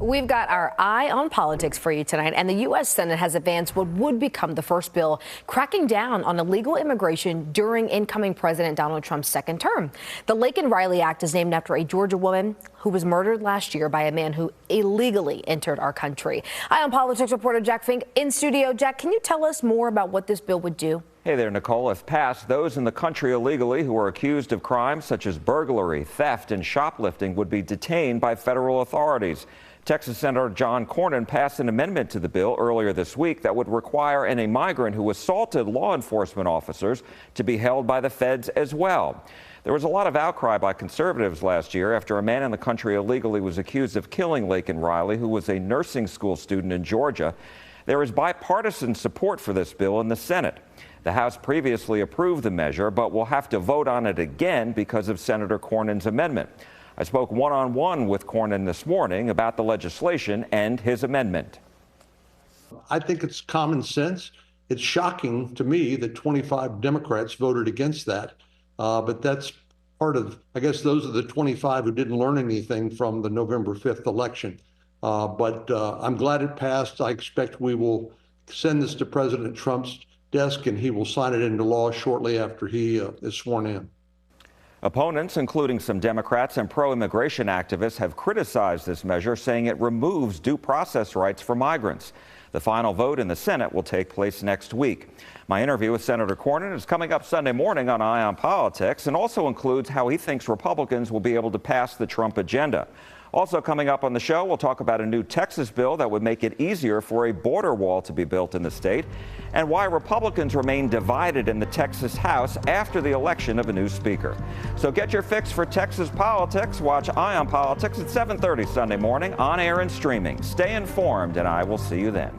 We've got our eye on politics for you tonight, and the U.S. Senate has advanced what would become the first bill cracking down on illegal immigration during incoming President Donald Trump's second term. The Laken Riley Act is named after a Georgia woman who was murdered last year by a man who illegally entered our country. Eye on Politics reporter Jack Fink in studio. Jack, can you tell us more about what this bill would do? Hey there, Nicole. If passed, those in the country illegally who are accused of crimes such as burglary, theft, and shoplifting would be detained by federal authorities. Texas Senator John Cornyn passed an amendment to the bill earlier this week that would require an immigrant who assaulted law enforcement officers to be held by the feds as well. There was a lot of outcry by conservatives last year after a man in the country illegally was accused of killing Laken Riley, who was a nursing school student in Georgia. There is bipartisan support for this bill in the Senate. The House previously approved the measure, but will have to vote on it again because of Senator Cornyn's amendment. I spoke one-on-one with Cornyn this morning about the legislation and his amendment. I think it's common sense. It's shocking to me that 25 Democrats voted against that, but that's part of, I guess those are the 25 who didn't learn anything from the November 5th election. But I'm glad it passed. I expect we will send this to President Trump's desk and he will sign it into law shortly after he is sworn in. Opponents, including some Democrats and pro-immigration activists, have criticized this measure, saying it removes due process rights for migrants. The final vote in the Senate will take place next week. My interview with Senator Cornyn is coming up Sunday morning on Eye on Politics and also includes how he thinks Republicans will be able to pass the Trump agenda. Also coming up on the show, we'll talk about a new Texas bill that would make it easier for a border wall to be built in the state and why Republicans remain divided in the Texas House after the election of a new speaker. So get your fix for Texas politics. Watch Eye on Politics at 7:30 Sunday morning on air and streaming. Stay informed, and I will see you then.